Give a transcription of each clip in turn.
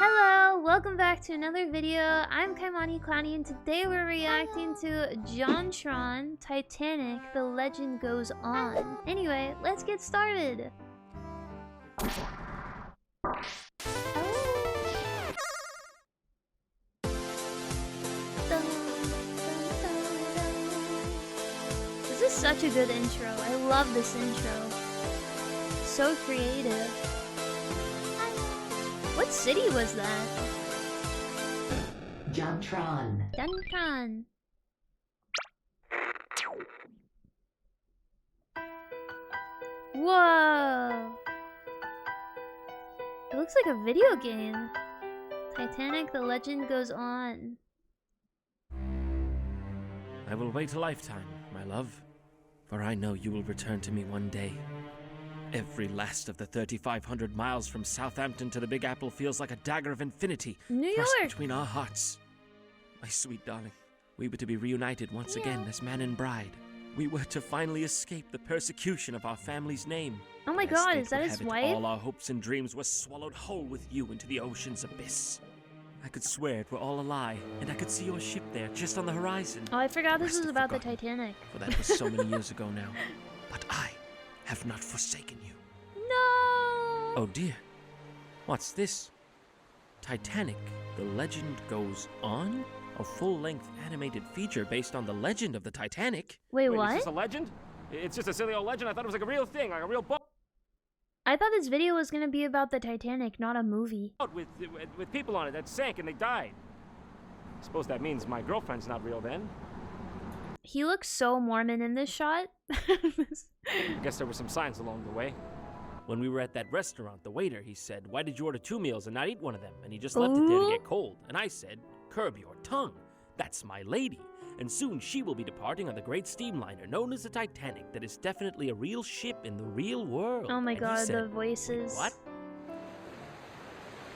Hello, welcome back to another video. I'm Kaimani Clowny and today we're reacting to JonTron, Titanic, The Legend Goes On. Anyway, let's get started. This is such a good intro. I love this intro. So creative. What city was that? JonTron. JonTron. Whoa! It looks like a video game. Titanic, The Legend Goes On. I will wait a lifetime, my love, for I know you will return to me one day. Every last of the 3,500 miles from Southampton to the Big Apple feels like a dagger of infinity New thrust York! between our hearts. My sweet darling, we were to be reunited once again as man and bride. We were to finally escape the persecution of our family's name. Oh my As god, fate is that would his have it, wife? all our hopes and dreams were swallowed whole with you into the ocean's abyss. I could swear it were all a lie, and I could see your ship there, just on the horizon. Oh, I forgot this Must was have about the forgotten, Titanic. For that was so many years ago now. But I have not forsaken you. No! Oh dear. What's this? Titanic, The Legend Goes On? A full-length animated feature based on the legend of the Titanic? Wait, It's what? just a legend? It's just a silly old legend? I thought it was like a real thing, like a real boat I thought this video was gonna be about the Titanic, not a movie. with people on it that sank and they died. I suppose that means my girlfriend's not real then. He looks so Mormon in this shot. I guess there were some signs along the way. When we were at that restaurant, the waiter, he said, "Why did you order 2 meals and not eat one of them?" And he just left it there to get cold. And I said, "Curb your tongue. That's my lady. And soon she will be departing on the great steamliner known as the Titanic that is definitely a real ship in the real world." Oh my And he god, said, the voices. "What?"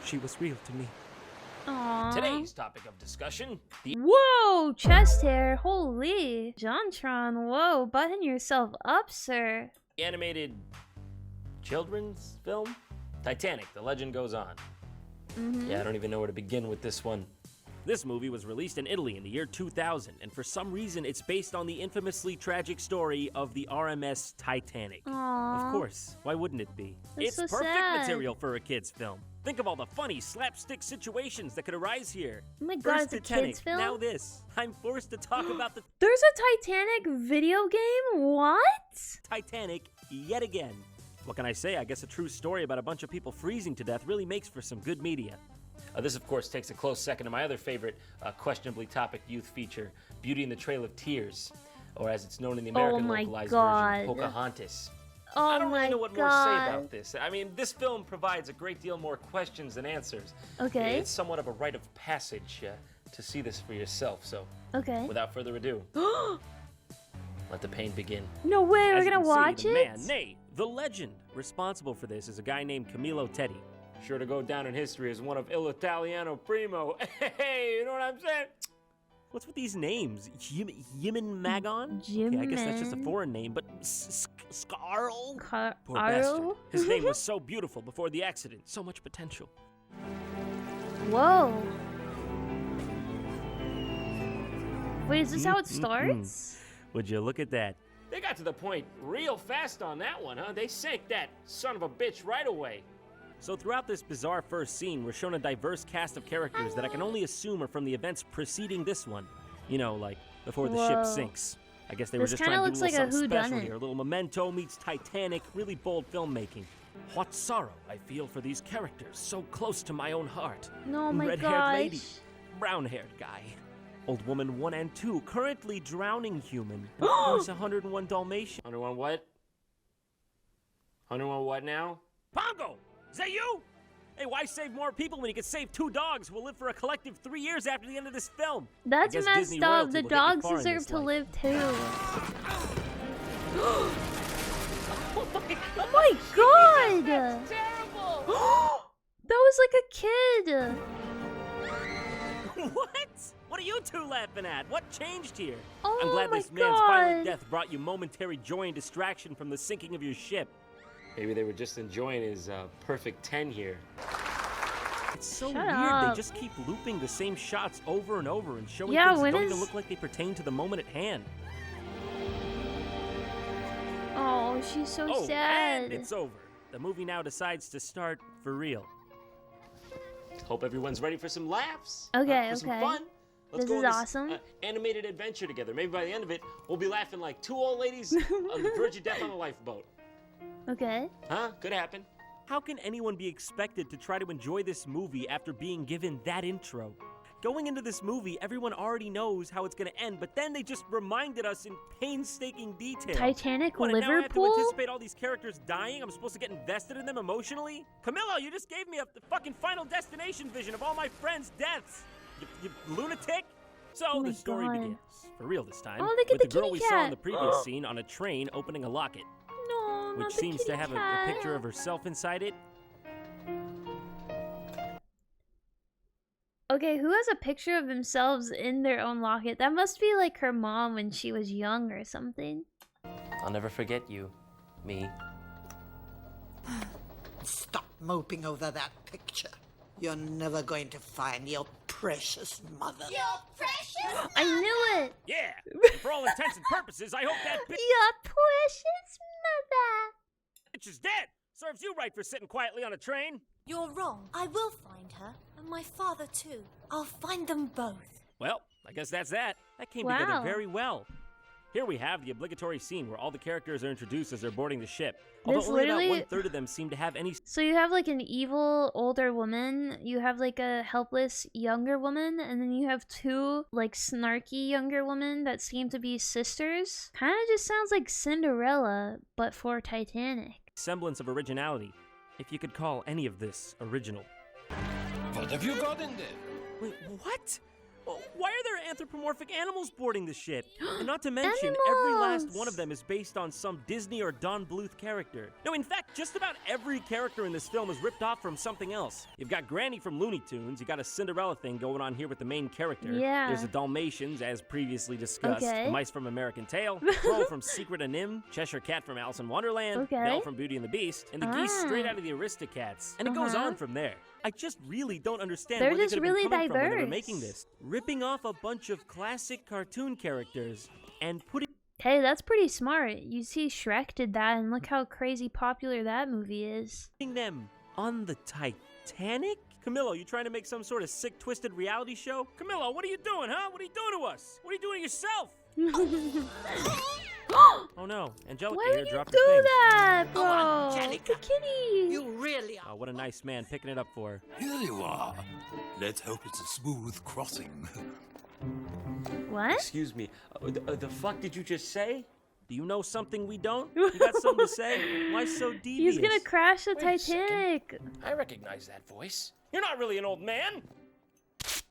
She was real to me. Aww. Today's topic of discussion, the Whoa, chest hair, holy. JonTron, whoa, button yourself up, sir. animated children's film, Titanic, The Legend Goes On. Yeah, I don't even know where to begin with this one. This movie was released in Italy in the year 2000, and for some reason it's based on the infamously tragic story of the RMS Titanic. Aww. Of course, why wouldn't it be? That's It's so perfect sad. material for a kid's film. Think of all the funny slapstick situations that could arise here. Oh my god, First it's a Titanic, kid's film? now this. I'm forced to talk about the There's a Titanic video game? What? Titanic yet again. What can I say? I guess a true story about a bunch of people freezing to death really makes for some good media. This, of course, takes a close second to my other favorite questionably topic youth feature, Beauty and the Trail of Tears, or as it's known in the American my localized God. version, Pocahontas. Oh I don't my really know what more to god. say about this. I mean, this film provides a great deal more questions than answers. Okay. It's somewhat of a rite of passage to see this for yourself, so Okay. without further ado, let the pain begin. No way, we're As you gonna can watch see, the it? man, nay, the legend responsible for this is a guy named Camillo Teddy. Sure to go down in history as one of Il Italiano Primo. Hey, you know what I'm saying? What's with these names? Yimin Magon? Okay, I guess that's just a Jimin. foreign name, but Scarl? Poor Arl? bastard. His name was so beautiful before the accident. So much potential. Whoa. Wait, is this how it Mm-mm-mm. starts? Would you look at that? They got to the point real fast on that one, huh? They sank that son of a bitch right away. So throughout this bizarre first scene, we're shown a diverse cast of characters that I can only assume are from the events preceding this one. You know, like before the ship Whoa. sinks. I guess they were This just kinda trying to looks do a little like a something special whodunit. here. A little Memento meets Titanic, really bold filmmaking. What sorrow I feel for these characters, so close to my own heart. No, my Red-haired lady, gosh. brown-haired guy. Old woman 1 and 2, currently drowning human. Of course, 101 Dalmatian. 101 what? 101 what now? Pongo! Is that you? Hey, why save more people when you could save 2 dogs who will live for a collective 3 years after the end of this film? That's guess messed Disney up. royalty The will get you dogs far in deserve this to life. live too. Oh my god! That's terrible! That was like a kid. What? What are you two laughing at? What changed here? Oh I'm glad my this man's violent God. death brought you momentary joy and distraction from the sinking of your ship. Maybe they were just enjoying his perfect 10 here. It's so Shut weird. up. They just keep looping the same shots over and over and showing Yeah, things that when don't is- even look like they pertain to the moment at hand. Oh, she's so Oh, sad. and it's over. The movie now decides to start for real. Hope everyone's ready for some laughs. Okay, for some okay. fun. Let's This go is on awesome. Animated adventure together. Maybe by the end of it, we'll be laughing like two old ladies on the verge of death on a lifeboat. Okay. Huh? Could happen. How can anyone be expected to try to enjoy this movie after being given that intro? Going into this movie, everyone already knows how it's going to end, but then they just reminded us in painstaking detail. Titanic What, and now I have to Liverpool? anticipate all these characters dying? I'm supposed to get invested in them emotionally? Camillo, you just gave me a fucking Final Destination vision of all my friends' deaths. You lunatic? So Oh my the story God. begins. For real this time. Oh, look at with the the girl kitty we saw in cat. the previous scene on a train opening a locket, No, which not the seems to kitty have a cat. picture of herself inside it. Okay, who has a picture of themselves in their own locket? That must be like her mom when she was young or something. I'll never forget you, me. Stop moping over that picture. You're never going to find your precious mother. I knew it! Yeah! For all intents and purposes, I hope that Your precious mother! bitch is dead! Serves you right for sitting quietly on a train. You're wrong. I will find her, and my father too. I'll find them both. Well, I guess that's that. That came Wow. together very well. Here we have the obligatory scene where all the characters are introduced as they're boarding the ship. Although This only literally- about one-third of them seem to have any So you have like an evil older woman, you have like a helpless younger woman, and then you have two like snarky younger women that seem to be sisters. Kind of just sounds like Cinderella, but for Titanic. semblance of originality. If you could call any of this original. What have you got in there? Wait, what? Why are there anthropomorphic animals boarding the ship? And not to mention, every last Animals! one of them is based on some Disney or Don Bluth character. No, in fact, just about every character in this film is ripped off from something else. You've got Granny from Looney Tunes, you got a Cinderella thing going on here with the main character. Yeah. There's the Dalmatians, as previously discussed. Okay. The mice from American Tail, Crow from Secret of Nim, Cheshire Cat from Alice in Wonderland, Okay. Belle from Beauty and the Beast, and the geese straight Ah. out of the Aristocats. And it goes Uh-huh. on from there. I just really don't understand They're where they just could have been really coming from when they were diverse. making this. Ripping off a bunch of classic cartoon characters and putting Hey, that's pretty smart. You see Shrek did that, and look how crazy popular that movie is. them on the Titanic? Camillo, you trying to make some sort of sick, twisted reality show? Camillo, what are you doing, huh? What are you doing to us? What are you doing to yourself? Oh no, Angelica Why here would you dropped do her thing. that, bro? Oh, It's Angelica. a kitty. You really are. Oh, what a nice man picking it up for her. Here you are. Let's hope it's a smooth crossing. What? Excuse me, the fuck did you just say? Do you know something we don't? You got something to say? Why so devious? He's gonna crash the Wait a second. Titanic. I recognize that voice. You're not really an old man.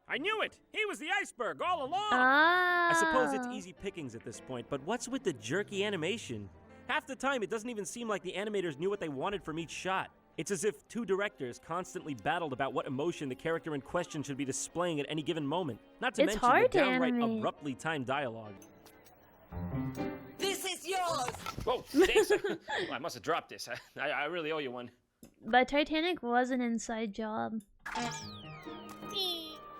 I knew it. He was the iceberg all along. Ah. I suppose it's easy pickings at this point, but what's with the jerky animation? Half the time, it doesn't even seem like the animators knew what they wanted from each shot. It's as if two directors constantly battled about what emotion the character in question should be displaying at any given moment. Not to It's mention hard the to downright animate. abruptly timed dialogue. This is yours. Whoa, thanks. Well, I must have dropped this. I really owe you one. But Titanic was an inside job.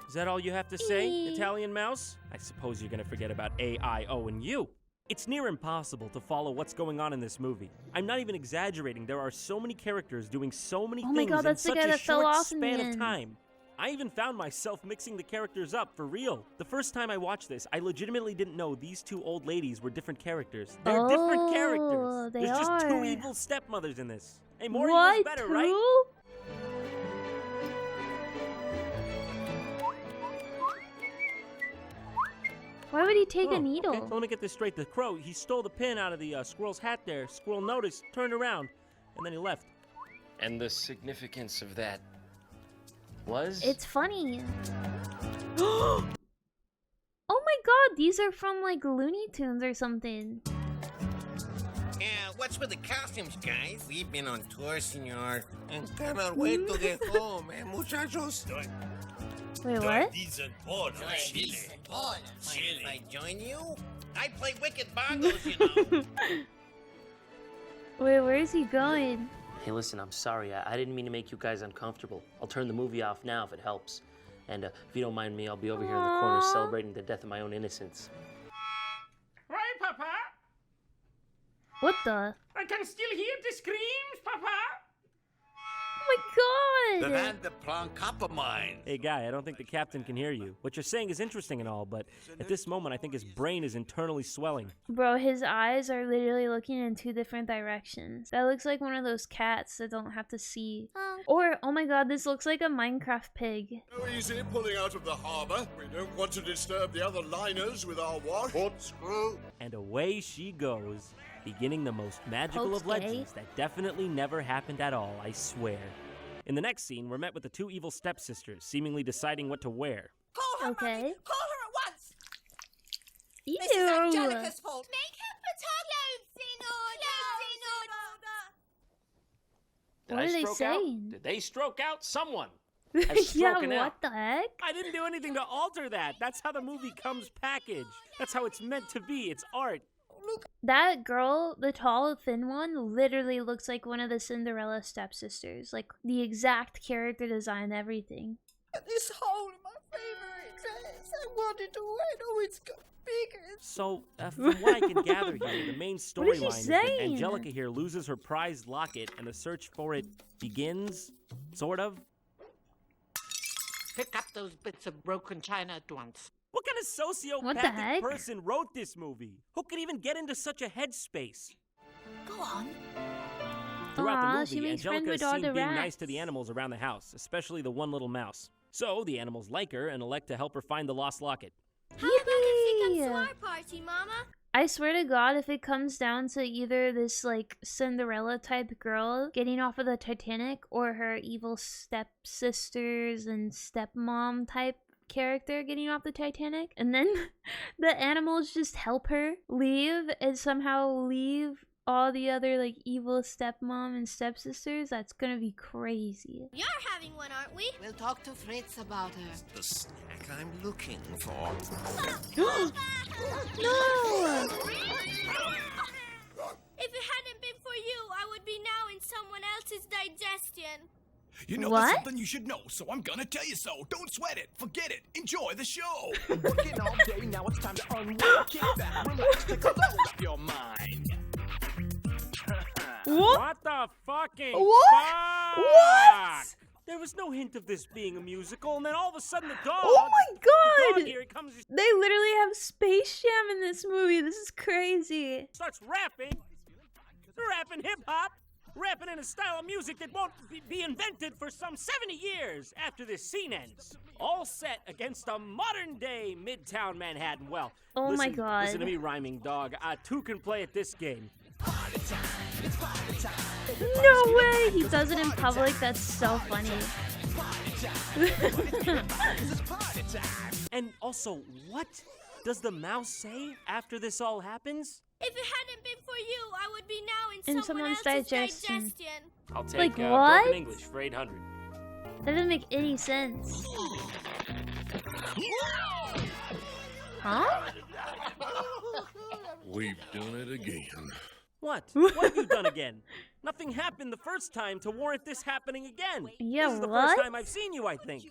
Is that all you have to say, Italian mouse? I suppose you're gonna forget about A, I, O, and U. It's near impossible to follow what's going on in this movie. I'm not even exaggerating. There are so many characters doing so many Oh my things God, in that's the such guy a that fell short off in the span of end. time. I even found myself mixing the characters up for real. The first time I watched this, I legitimately didn't know these two old ladies were different characters. They're different Oh, characters. they There's just two are. evil stepmothers in this. Hey, more What? evil's better, right? Two? Why would he take a needle? Okay, so let me get this straight. The crow, he stole the pin out of the squirrel's hat there. Squirrel noticed, turned around, and then he left. And the significance of that was? It's funny. Oh my God, these are from like Looney Tunes or something. What's with the costumes, guys? We've been on tour, senor, and cannot wait to get home, muchachos? Wait, what? Decent porno, Chile. Mind if I join you? I play wicked bongos, you know. Wait, where is he going? Hey, listen, I'm sorry. I didn't mean to make you guys uncomfortable. I'll turn the movie off now if it helps. And if you don't mind me, I'll be over here in the corner Aww. celebrating the death of my own innocence. Right, Papa? What the? I can still hear the screams, Papa. Oh The my god! Van de Plan copper mine. Hey, guy, I don't think the captain can hear you. What you're saying is interesting and all, but at this moment, I think his brain is internally swelling. Bro, his eyes are literally looking in 2 different directions. That looks like one of those cats that don't have to see. Or, oh my god, this looks like a Minecraft pig. Go easy pulling out of the harbor. We don't want to disturb the other liners with our wash. Port screw. And away she goes, beginning the most magical Pope's of legends that definitely never happened at all, I swear. In the next scene, we're met with the 2 evil stepsisters, seemingly deciding what to wear. Call her, Okay. Mommy. Call her at once. Ew! This is Angelica's fault. Make her put Did What I are they stroke out? saying? Did they stroke out? Someone. Yeah, stroken what out. the heck? I didn't do anything to alter that. That's how the movie comes packaged. That's how it's meant to be. It's art. That girl, the tall, thin one, literally looks like one of the Cinderella stepsisters. Like, the exact character design, everything. This hole in my favorite dress. I wanted to wear it. Oh, it's got bigger. So, from what I can gather here, the main What is she storyline is that saying? Angelica here loses her prized locket and the search for it begins, sort of. Pick up those bits of broken china at once. What kind of What the sociopathic heck? person wrote this movie? Who could even get into such a headspace? Go on. Throughout Aw, the she movie, makes friends Angelica is with all seen the being nice rats. to the animals around the house, especially the one little mouse. So, the animals like her and elect to help her find the lost locket. How about if she comes to Yippee! our party, Mama? I swear to God, if it comes down to either this, like, Cinderella type girl getting off of the Titanic or her evil stepsisters and stepmom type character getting off the Titanic, and then the animals just help her leave and somehow leave all the other, like, evil stepmom and stepsisters, that's gonna be crazy. You're having one, aren't we? We'll talk to Fritz about her. The snack I'm looking for. No! If it hadn't been for you, I would be now in someone else's digestion. You know What? there's something you should know, so I'm gonna tell you so. Don't sweat it. Forget it. Enjoy the show. Working all day, now it's time to unwind. Kick back, relax, take a load off your mind. What the fucking fuck? What? There was no hint of this being a musical, and then all of a sudden the dog... Oh my The dog god! here comes, he They literally have Space Jam in this movie. This is crazy. starts rapping. Rapping hip-hop. Rapping in a style of music that won't be invented for some 70 years after this scene ends. All set against a modern-day Midtown Manhattan. Well, Oh my listen, God. Listen to me, rhyming dog. Two can play at this game. No way! He does it in public. That's so funny. And also, what does the mouse say after this all happens? If it hadn't been for you, I would be now In in someone someone's else's digestion. digestion. I'll take Like broken what? English for 800. That doesn't make any sense. Huh? We've done it again. What? What have you done again? Nothing happened the first time to warrant this happening again. Yeah, this is the what? first time I've seen you, I think.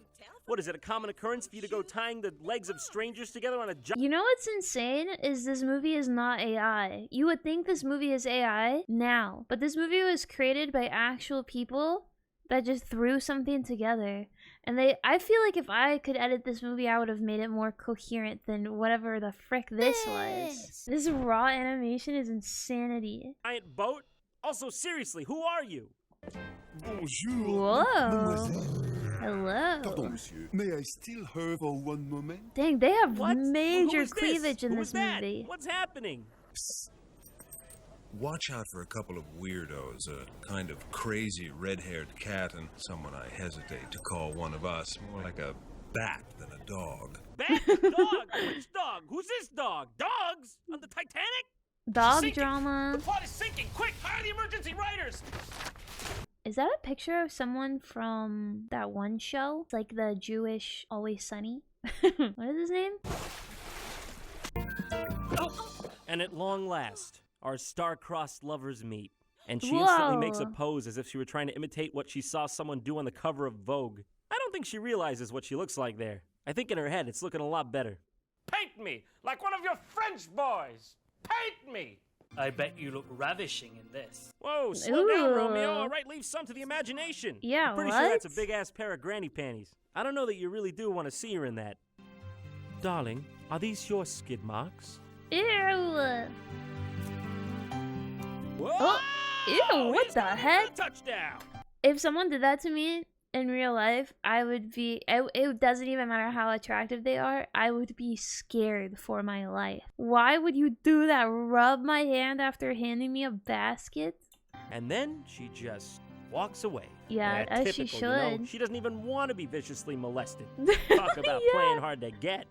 What is it, a common occurrence for you to go tying the legs of strangers together on a job? You know what's insane is this movie is not AI. You would think this movie is AI now, but this movie was created by actual people that just threw something together. And I feel like if I could edit this movie, I would have made it more coherent than whatever the frick this was. This raw animation is insanity. Giant boat? Also, seriously, who are you? Bonjour. Whoa. Hello. Pardon, monsieur. May I still have a one moment? Dang, they have What? major Who is this? cleavage in Who this is that? movie. What's happening? Watch out for a couple of weirdos, a kind of crazy red-haired cat and someone I hesitate to call one of us, more like a bat than a dog. Bat? Dog? Which dog? Who's this dog? Dogs? On the Titanic? Dog Sinking. drama. The plot is sinking! Quick, hire the emergency riders! Is that a picture of someone from that one show? It's like the Jewish Always Sunny. What is his name? And at long last, our star-crossed lovers meet. And she instantly makes a Whoa. pose as if she were trying to imitate what she saw someone do on the cover of Vogue. I don't think she realizes what she looks like there. I think in her head it's looking a lot better. Paint me like one of your French boys. Paint me. I bet you look ravishing in this. Whoa, slow down, Ooh. Romeo. All right, leave some to the imagination. Yeah, I'm pretty sure that's a what? big-ass pair of granny panties. I don't know that you really do want to see her in that. Darling, are these your skid marks? Ew. Whoa! Oh, ew, what He's the gonna make heck? the touchdown! If someone did that to me in real life, I would be, it doesn't even matter how attractive they are, I would be scared for my life. Why would you do that? Rub my hand after handing me a basket? And then she just walks away. Yeah, as she typical, you know? should. She doesn't even want to be viciously molested. Talk about Yeah. playing hard to get.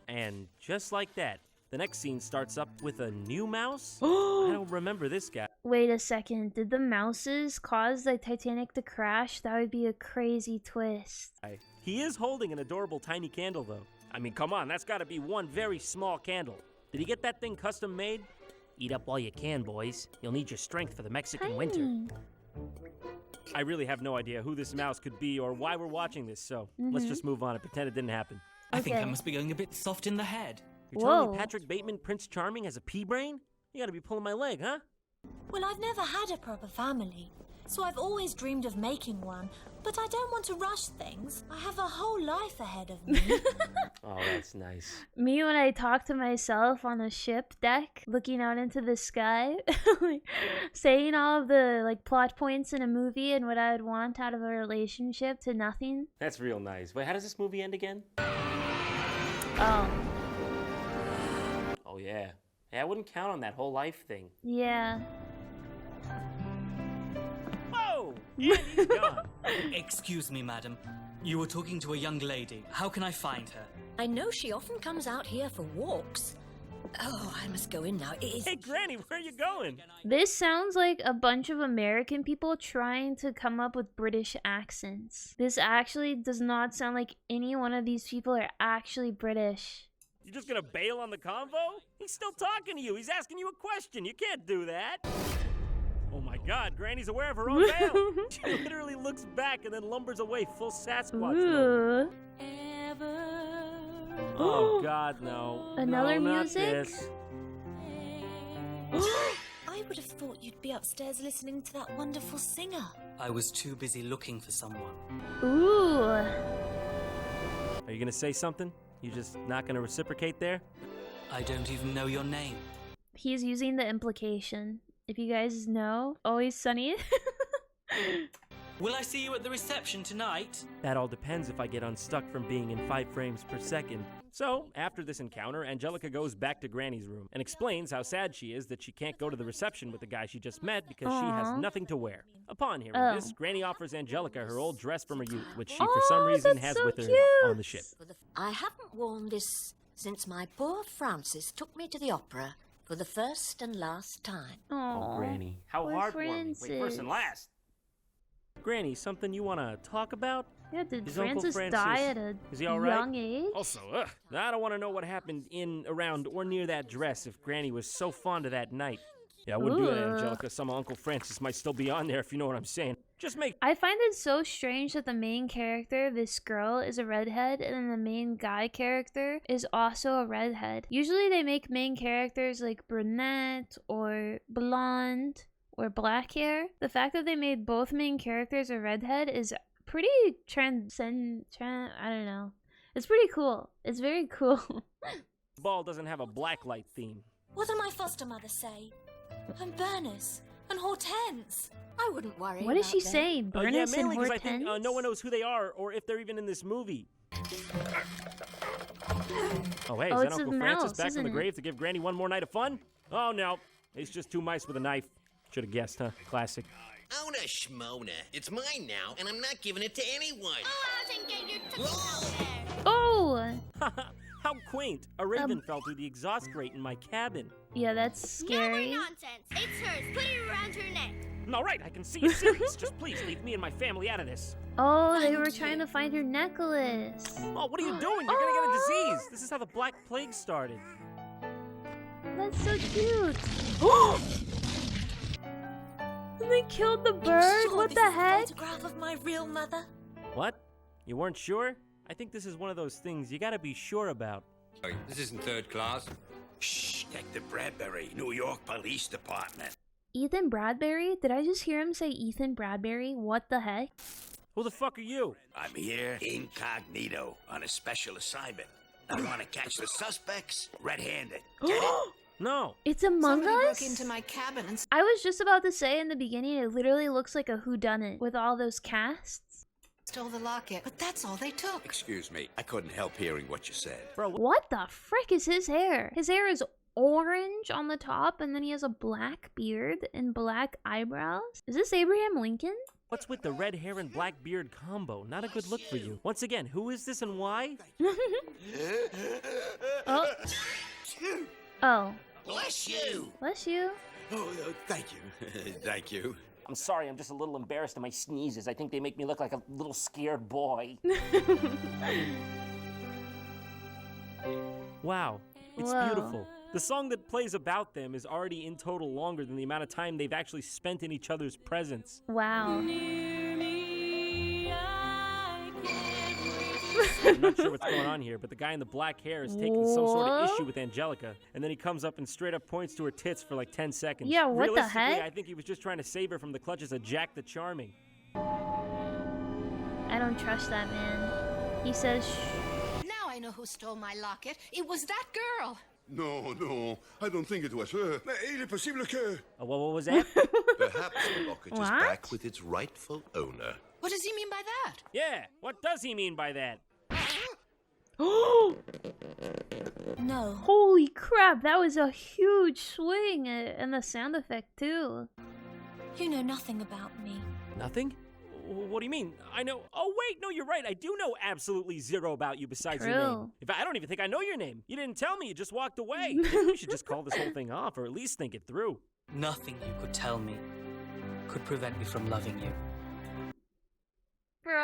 And just like that, the next scene starts up with a new mouse. I don't remember this guy. Wait a second, did the mouses cause the Titanic to crash? That would be a crazy twist. He is holding an adorable tiny candle, though. I mean, come on, that's got to be one very small candle. Did he get that thing custom made? Eat up while you can, boys. You'll need your strength for the Mexican winter. Tiny. I really have no idea who this mouse could be or why we're watching this, so let's just move on and pretend it didn't happen. I think I Okay. must be going a bit soft in the head. You're telling Whoa. me Patrick Bateman, Prince Charming, has a pea brain? You gotta be pulling my leg, huh? Well, I've never had a proper family, so I've always dreamed of making one. But I don't want to rush things. I have a whole life ahead of me. Oh, that's nice. Me when I talk to myself on a ship deck, looking out into the sky, like, saying all of the like plot points in a movie and what I would want out of a relationship to nothing. That's real nice. Wait, how does this movie end again? Oh, Oh, yeah. Yeah, I wouldn't count on that whole life thing. yeah. Whoa! And he's gone. Excuse me, madam. You were talking to a young lady. How can I find her? I know she often comes out here for walks. Oh, I must go in now. It is Hey, Granny, where are you going? This sounds like a bunch of American people trying to come up with British accents. This actually does not sound like any one of these people are actually British. You just gonna bail on the convo? He's still talking to you. He's asking you a question. You can't do that. Oh my God, Granny's aware of her own bail. She literally looks back and then lumbers away full Sasquatch mode. Ooh. Oh God, no. Another No, not music? this. I would have thought you'd be upstairs listening to that wonderful singer. I was too busy looking for someone. Ooh. Are you gonna say something? You just not gonna reciprocate there? I don't even know your name. He's using the implication. If you guys know, Always Sunny. Will I see you at the reception tonight? That all depends if I get unstuck from being in 5 frames per second. So, after this encounter, Angelica goes back to Granny's room and explains how sad she is that she can't go to the reception with the guy she just met because she has Aw. nothing to wear. Upon hearing Oh. this, Granny offers Angelica her old dress from her youth, which she for some reason that's has so with her cute. on the ship. I haven't worn this since my poor Francis took me to the opera for the first and last time. Aww. Granny. How Poor heartwarming. Wait, first and last. Granny, something you want to talk about? Yeah, did Is Uncle Francis Francis- die at a is he all right? young age? Also, I don't want to know what happened in, around, or near that dress if Granny was so fond of that night. Yeah, I wouldn't do that, Ooh. Angelica. Some Uncle Francis might still be on there if you know what I'm saying. Just make I find it so strange that the main character, this girl, is a redhead, and then the main guy character is also a redhead. Usually they make main characters like brunette or blonde or black hair. The fact that they made both main characters a redhead is pretty I don't know. It's pretty cool. It's very cool. ball doesn't have a blacklight theme. What did my foster mother say? And Bernice and Hortense. I wouldn't worry. What is about she them. saying? Yeah, Bernice and mainly because I think Hortense? no one knows who they are or if they're even in this movie. Oh, hey, Oh, is that it's a Uncle mouse, Francis back from isn't the it? grave to give Granny one more night of fun? Oh, no. It's just 2 mice with a knife. Should have guessed, huh? Classic. Ona Shmona. It's mine now, and I'm not giving it to anyone. Oh! How quaint. A raven fell through the exhaust grate in my cabin. Yeah, that's scary. nonsense. It's hers. Put it around her neck. All right, I can see you're serious. Just please leave me and my family out of this. Oh, they were trying to find her necklace. Oh, what are you doing? You're gonna get a disease. This is how the Black Plague started. That's so cute. And they killed the I'm bird? sure What this the is a heck? photograph of my real mother. What? You weren't sure? I think this is one of those things you gotta be sure about. This isn't third class. Shh, Detective Bradbury, New York Police Department. Ethan Bradbury? Did I just hear him say Ethan Bradbury? What the heck? Who the fuck are you? I'm here incognito on a special assignment. I want to catch the suspects red-handed. Get it? No. It's Among Us? Into my cabin and I was just about to say in the beginning, it literally looks like a whodunit with all those casts. stole the locket, but that's all they took. Excuse me, I couldn't help hearing what you said. Bro, What the frick is his hair? His hair is orange on the top, and then he has a black beard and black eyebrows. Is this Abraham Lincoln? what's with the red hair and black beard combo? Not a good look for you. Once again, who is this and why? Oh. Oh. Bless you. Bless you. Oh, thank you. Thank you. I'm sorry, I'm just a little embarrassed at my sneezes. I think they make me look like a little scared boy. Wow, it's Whoa. beautiful. The song that plays about them is already in total longer than the amount of time they've actually spent in each other's presence. Wow. I'm not sure what's going on here, but the guy in the black hair is taking some sort of What? issue with Angelica, and then he comes up and straight up points to her tits for like 10 seconds. Yeah, what the Realistically, heck? I think he was just trying to save her from the clutches of Jack the Charming. I don't trust that man. He says shh. Now I know who stole my locket. It was that girl. No, no, I don't think it was her. Mais il est possible que... What was that? Perhaps the locket is What? back with its rightful owner. What does he mean by that? Yeah, what does he mean by that? No. Holy crap, that was a huge swing, and the sound effect too. You know nothing about me. Nothing? What do you mean? I know. Oh, wait, no, you're right. I do know absolutely zero about you besides your name. True. In fact, I don't even think I know your name. You didn't tell me. You just walked away. Maybe we should just call this whole thing off, or at least think it through. Nothing you could tell me could prevent me from loving you. Bro.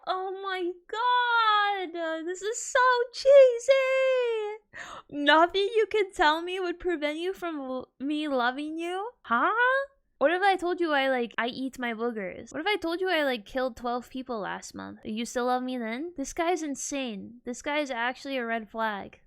Oh my god. This is so cheesy. Nothing you can tell me would prevent you from me loving you? Huh? What if I told you I eat my boogers? What if I told you I killed 12 people last month? You still love me then? This guy's insane. This guy's actually a red flag.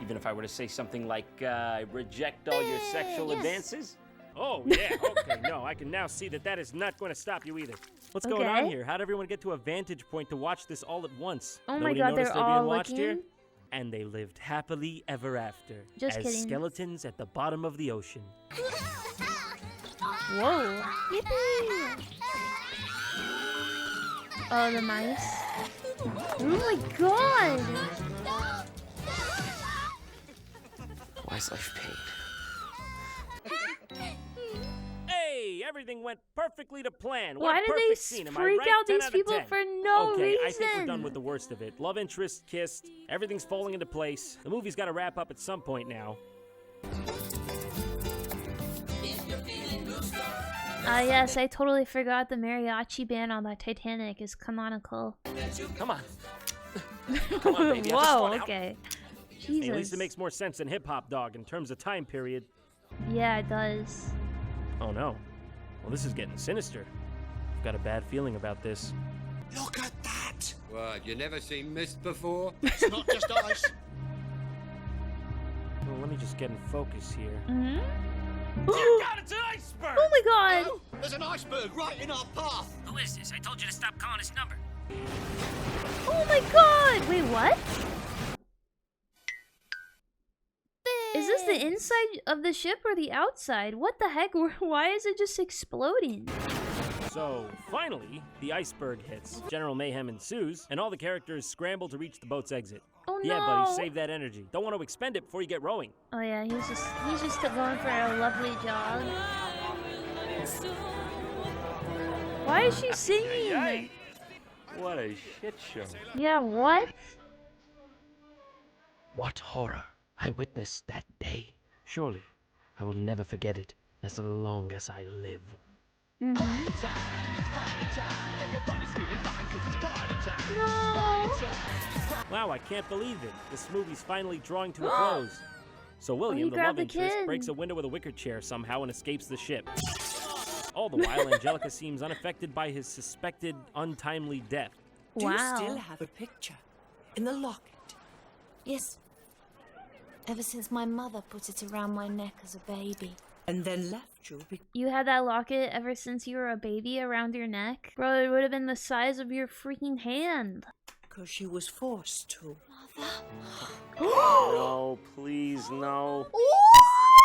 Even if I were to say something like, I reject all your sexual advances? Oh, yeah, okay, no, I can now see that is not going to stop you either. What's going on Okay. here? How'd everyone get to a vantage point to watch this all at once? Oh my Nobody god, noticed they're being all watched looking? here? And they lived happily ever after. Just as kidding. skeletons at the bottom of the ocean. Whoa. Yippee. Oh, the mice. Oh my god. Why is life pain? Hey, everything went perfectly to plan. What Why a did they perfect scene. Am I freak right? out 10 these out of people 10. for no okay, I think we're reason? done with the worst of it. Love interest, kissed, everything's falling into place. The movie's got to wrap up at some point now. Yes, I totally forgot the mariachi band on the Titanic is canonical. Come on. Come on, baby. I just Whoa, want out. okay. Hey, at least Jesus. it makes more sense than hip-hop, dog, in terms of time period. Yeah, it does. Oh, no. Well, this is getting sinister. I've got a bad feeling about this. Look at that. What, you never seen mist before? It's not just ice. Well, let me just get in focus here. Mm-hmm. Dear God, it's an iceberg! Oh my god! Oh, there's an iceberg right in our path. Who is this? I told you to stop calling this number. Oh my god! Wait, what? Is this the inside of the ship or the outside? What the heck? Why is it just exploding? So, finally, the iceberg hits. General mayhem ensues, and all the characters scramble to reach the boat's exit. Oh Yeah, no! buddy, save that energy. Don't want to expend it before you get rowing. Oh yeah, he's just going for a lovely jog. Why is she singing? What a shit show. Yeah, what? What horror I witnessed that day. Surely I will never forget it as long as I live. No! Wow, I can't believe it. This movie's finally drawing to a close. So William, he the grabbed love the interest, kid. breaks a window with a wicker chair somehow and escapes the ship. All the while, Angelica seems unaffected by his suspected untimely death. Do you still have a picture in the locket? Yes. Ever since my mother put it around my neck as a baby. And then left you You had that locket ever since you were a baby around your neck? Bro, it would have been the size of your freaking hand. because she was forced to. No, please, no.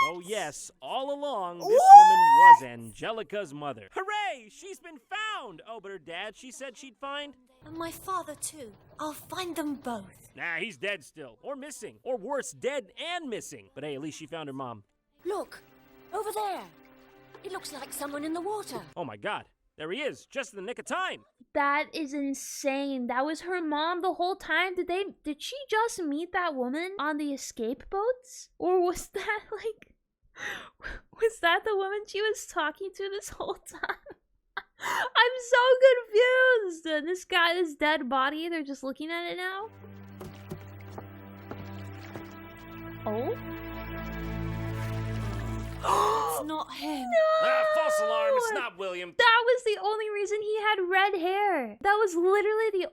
So yes, all along, this woman was Angelica's mother. Hooray! She's been found! Oh, but her dad, she said she'd find? And my father, too. I'll find them both. Nah, he's dead still. Or missing. Or worse, dead and missing. But hey, at least she found her mom. Look, over there. It looks like someone in the water. Oh my god, there he is, just in the nick of time. That is insane. That was her mom the whole time. Did she just meet that woman on the escape boats? Or was that was that the woman she was talking to this whole time? I'm so confused. This dead body, they're just looking at it now. Oh? It's not him. No! False alarm, it's not William. That was the only reason he had red hair. That was literally the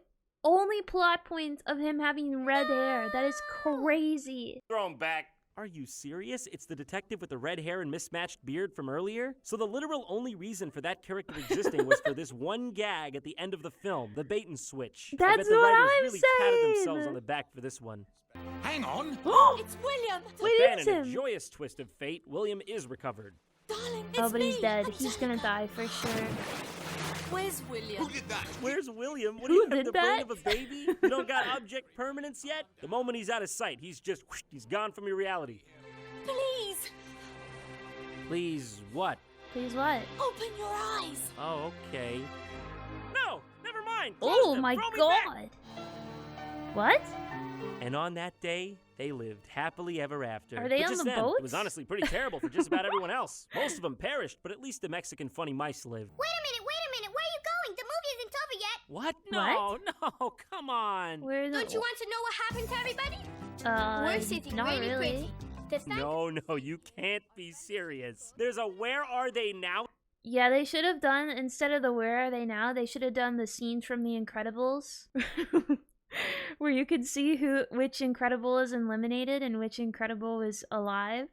only plot point of him having red hair. That is crazy. Throw him back. Are you serious? It's the detective with the red hair and mismatched beard from earlier? So the literal only reason for that character existing was for this one gag at the end of the film, the bait and switch. That's I bet the what writers I'm really saying. patted themselves on the back for this one. Hang on. It's William. Wait, Then, it's in a him. joyous twist of fate, William is recovered. Darling, Oh, it's but he's me. dead. He's gonna die for sure. Where's William? Who did that? Where's William? What Who do you have, did the that? brain of a baby? You don't got object permanence yet? The moment he's out of sight, he's just, whoosh, he's gone from your reality. Please, Please, what? Please what? open your eyes. Oh, okay. No, never mind. Close Oh them. my Throw me god. back. What? And on that day, they lived happily ever after. Are they But on just the them, boats? It was honestly pretty terrible for just about everyone else. Most of them perished, but at least the Mexican funny mice lived. Wait a minute, where are you going? The movie isn't over yet. What? No, come on. Where the Don't you want to know what happened to everybody? We're sitting not really really. pretty. The sun No, you can't be serious. There's a Where Are They Now? Yeah, they should have done, instead of the Where Are They Now, they should have done the scenes from The Incredibles. Where you could see which Incredible is eliminated and which Incredible is alive.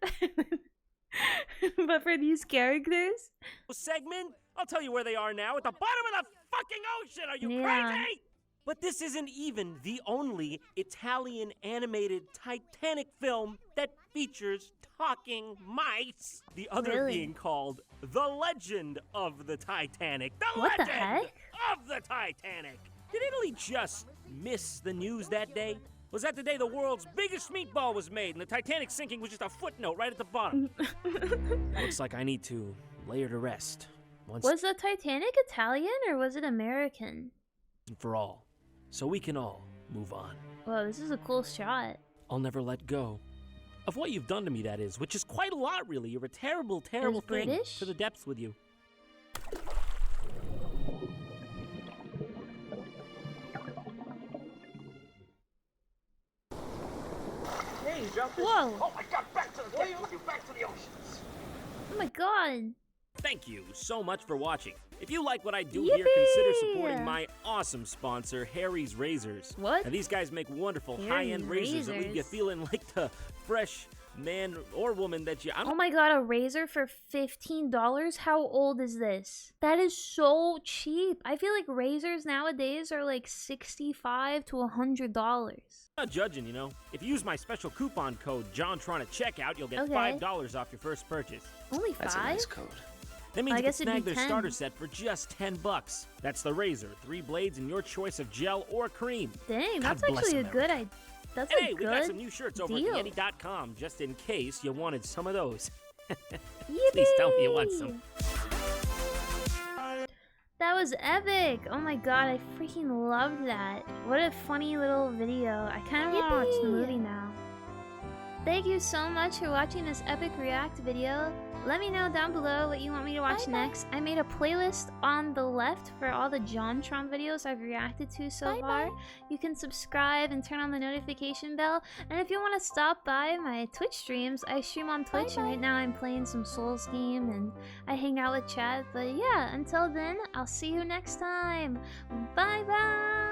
But for these characters? Segment? I'll tell you where they are now, at the bottom of the fucking ocean. Are you Yeah. crazy? But this isn't even the only Italian animated Titanic film that features talking mice. The other Really? being called The Legend of the Titanic. The What the Legend heck? of the Titanic. Did Italy just miss the news that day? Was that the day the world's biggest meatball was made and the Titanic sinking was just a footnote right at the bottom? Looks like I need to lay her to rest once Was the Titanic Italian or was it American? and for all, so we can all move on. Whoa, this is a cool shot. I'll never let go of what you've done to me, that is, which is quite a lot, really. You're a terrible, terrible thing. British? To the depths with you. Hey, you jumped Whoa. Oh my god, back to the depths with you, back to the oceans. Oh my god. Thank you so much for watching. If you like what I do here, consider supporting Yippee! my awesome sponsor, Harry's Razors. What? And these guys make wonderful Harry's high-end razors that leave you Razors? feeling like the fresh man or woman that you... Oh my god, a razor for $15? How old is this? That is so cheap. I feel like razors nowadays are like $65 to $100. Not judging, you know. If you use my special coupon code JonTron at checkout, you'll get Okay. $5 off your first purchase. Only $5? That's a nice code. That means I you guess can it'd snag be their 10. starter set for just $10. That's the razor, 3 blades, and your choice of gel or cream. Dang, God that's bless actually a America. good idea. That's And a hey, we got good some new shirts over deal. at Yeti.com, just in case you wanted some of those. Yippee! Please tell me you want some. That was epic! Oh my god, I freaking loved that. What a funny little video. I kind of want to watch the Yippee! movie now. Thank you so much for watching this epic react video. Let me know down below what you want me to watch next. I made a playlist on the left for all the JonTron videos I've reacted to so far. You can subscribe and turn on the notification bell. And if you want to stop by my Twitch streams, I stream on Twitch, and right now I'm playing some Souls game and I hang out with chat. But yeah, until then, I'll see you next time. Bye bye!